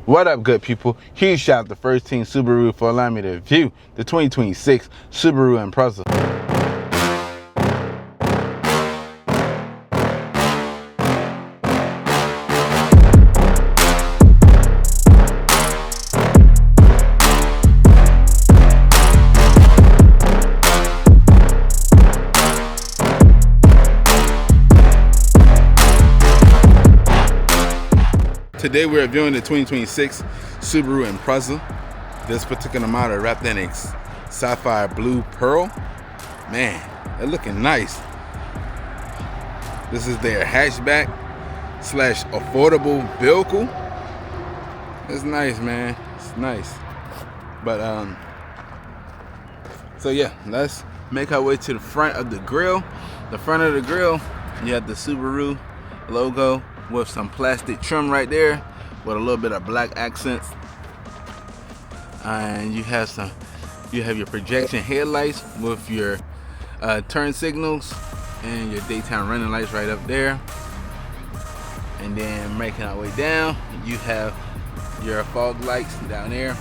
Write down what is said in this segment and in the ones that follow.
What up, good people? Huge shout out to First Team Subaru for allowing me to review the 2026 Subaru Impreza. Today we're reviewing the 2026 Subaru Impreza. This particular model wrapped in a sapphire blue pearl. Man, they're looking nice. This is their hatchback slash affordable vehicle. It's nice, man. It's nice. But so yeah, let's make our way to the front of the grille. The front of the grille, you have the Subaru logo with some plastic trim right there with a little bit of black accents, and you have your projection headlights with your turn signals and your daytime running lights right up there. And then making our way down, you have your fog lights down there.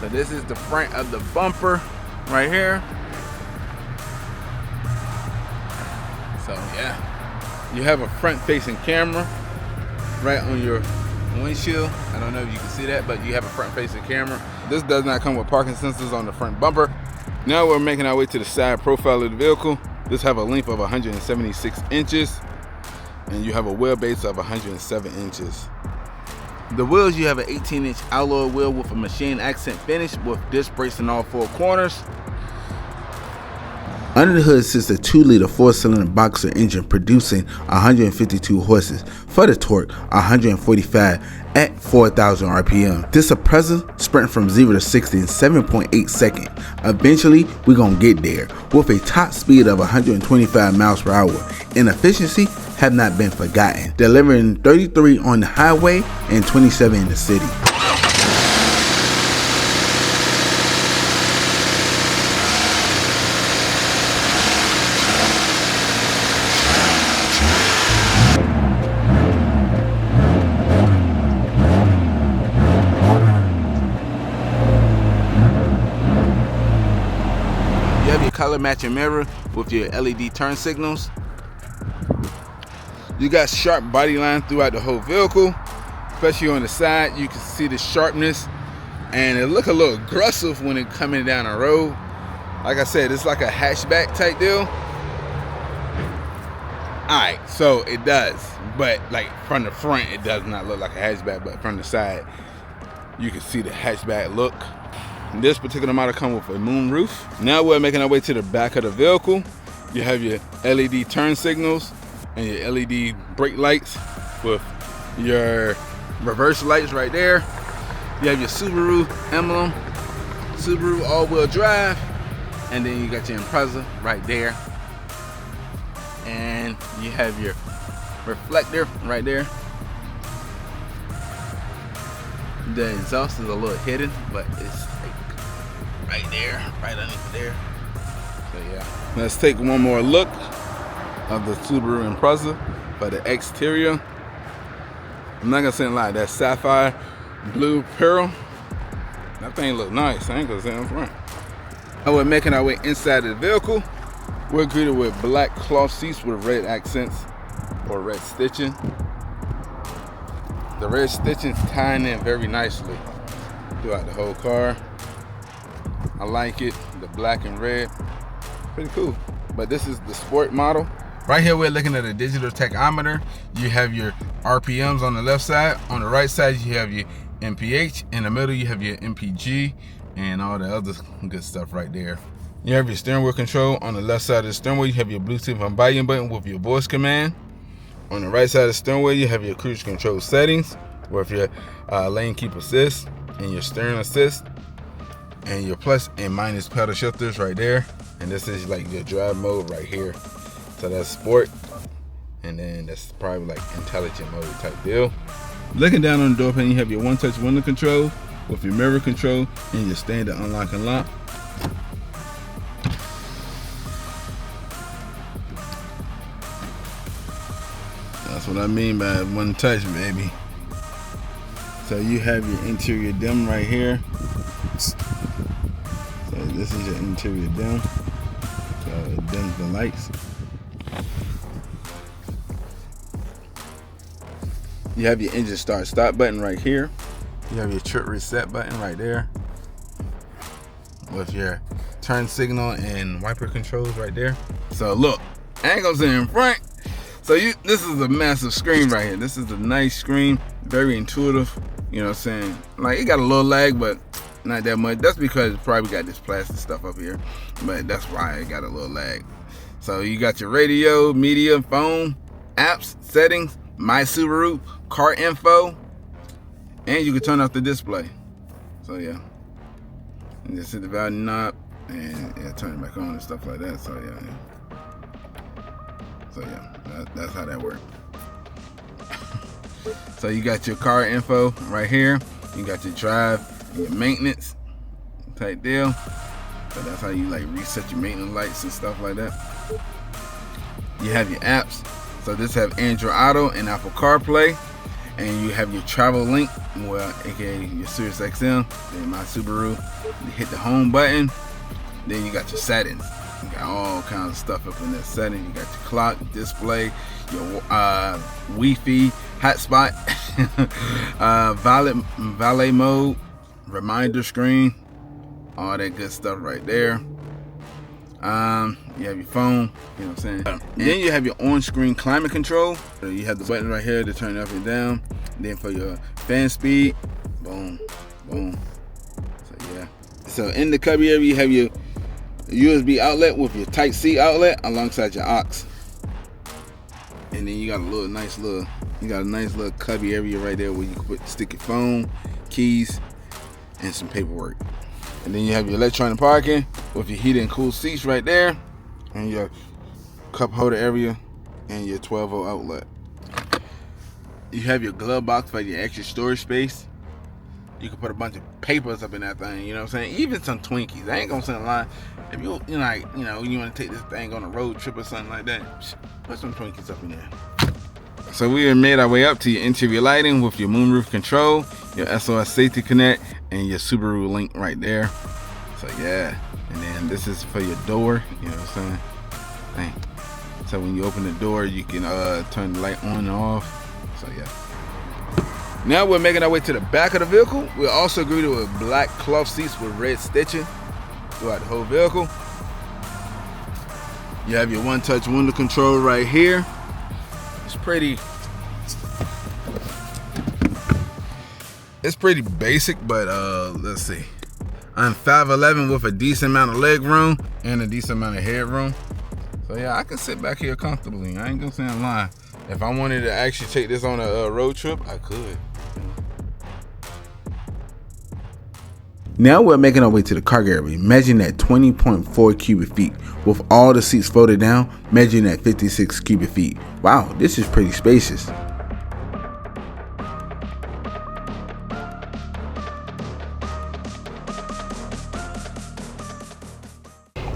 So this is the front of the bumper right here. So yeah, you have a front-facing camera right on your windshield. I don't know if you can see that, but you have a front-facing camera. This does not come with parking sensors on the front bumper. Now we're making our way to the side profile of the vehicle. This have a length of 176 inches, and you have a wheelbase of 107 inches. The wheels, you have an 18-inch alloy wheel with a machine accent finish with disc brakes in all four corners. Under the hood sits a 2-liter 4-cylinder boxer engine producing 152 horses. For the torque, 145 at 4,000 RPM. This Impreza sprinting from 0 to 60 in 7.8 seconds. Eventually, we're gonna get there with a top speed of 125 miles per hour. And efficiency have not been forgotten, delivering 33 on the highway and 27 in the city. You have your color matching mirror with your LED turn signals. You got sharp body lines throughout the whole vehicle, especially on the side. You can see the sharpness, and it look a little aggressive when it coming down the road. Like I said, it's like a hatchback type deal. Alright, so it does, but like from the front, it does not look like a hatchback, but from the side, you can see the hatchback look. This particular model comes with a moon roof. Now we're making our way to the back of the vehicle. You have your LED turn signals and your LED brake lights with your reverse lights right there. You have your Subaru emblem, Subaru all-wheel drive, and then you got your Impreza right there. And you have your reflector right there. The exhaust is a little hidden, but it's like right there, right underneath there. So yeah, let's take one more look of the Subaru Impreza for the exterior. I'm not gonna say a lie, that sapphire blue pearl, that thing look nice. I ain't gonna say in front. And we're making our way inside of the vehicle. We're greeted with black cloth seats with red accents or red stitching. The red stitching's tying in very nicely throughout the whole car. I like it, the black and red, pretty cool. But this is the sport model. Right here we're looking at a digital tachometer. You have your RPMs on the left side. On the right side you have your MPH. In the middle you have your MPG and all the other good stuff right there. You have your steering wheel control. On the left side of the steering wheel you have your Bluetooth and volume button with your voice command. On the right side of the steering wheel you have your cruise control settings with your lane keep assist and your steering assist and your plus and minus pedal shifters right there. And this is like your drive mode right here. So that's sport, and then that's probably like intelligent mode type deal. Looking down on the door pane, you have your one-touch window control with your mirror control and your standard unlock and lock. That's what I mean by one touch, baby. So you have your interior dim right here. So this is your interior dim. So it dims the lights. You have your engine start-stop button right here. You have your trip reset button right there. With your turn signal and wiper controls right there. So look, I ain't gonna sit in front. So this is a massive screen right here. This is a nice screen, very intuitive. You know what I'm saying? Like, it got a little lag, but not that much. That's because it probably got this plastic stuff up here, but that's why it got a little lag. So you got your radio, media, phone, apps, settings, my Subaru, car info, and you can turn off the display. So yeah, and just hit the value knob and yeah, turn it back on and stuff like that. So yeah, that's how that works. So you got your car info right here. You got your drive and your maintenance type deal. So that's how you like reset your maintenance lights and stuff like that. You have your apps. So this have Android Auto and Apple CarPlay. And you have your travel link, well, aka your Sirius XM, then my Subaru. You hit the home button. Then you got your settings. You got all kinds of stuff up in that setting. You got your clock, display, your Wi-Fi, hotspot, valet mode, reminder screen, all that good stuff right there. You have your phone, you know what I'm saying? And then you have your on-screen climate control. So you have the button right here to turn it up and down. And then for your fan speed, boom, boom. So yeah. So in the cubby area, you have your USB outlet with your Type-C outlet alongside your aux. And then you got a nice little cubby area right there where you can stick your phone, keys, and some paperwork. And then you have your electronic parking with your heated and cool seats right there, and your cup holder area, and your 12-volt outlet. You have your glove box for your extra storage space. You can put a bunch of papers up in that thing, you know what I'm saying? Even some Twinkies. I ain't gonna say a lie. If you want to take this thing on a road trip or something like that, put some Twinkies up in there. So we have made our way up to your interior lighting with your moonroof control, your SOS safety connect, and your Subaru link right there. So yeah, and then this is for your door, you know what I'm saying? So when you open the door, you can turn the light on and off. So yeah. Now we're making our way to the back of the vehicle. We're also greeted with black cloth seats with red stitching throughout the whole vehicle. You have your one-touch window control right here. It's pretty basic, but let's see. I'm 5'11" with a decent amount of leg room and a decent amount of headroom. So yeah, I can sit back here comfortably. I ain't gonna say a lie. If I wanted to actually take this on a road trip, I could. Now we're making our way to the cargo area, measuring at 20.4 cubic feet, with all the seats folded down, measuring at 56 cubic feet. Wow, this is pretty spacious.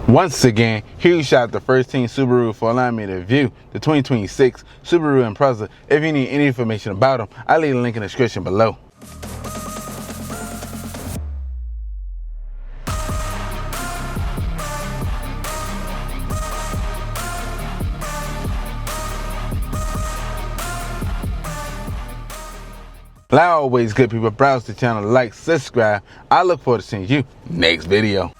Once again, huge shout out to First Team Subaru for allowing me to view the 2026 Subaru Impreza. If you need any information about them, I'll leave a link in the description below. Like always, good people, browse the channel, like, subscribe. I look forward to seeing you next video.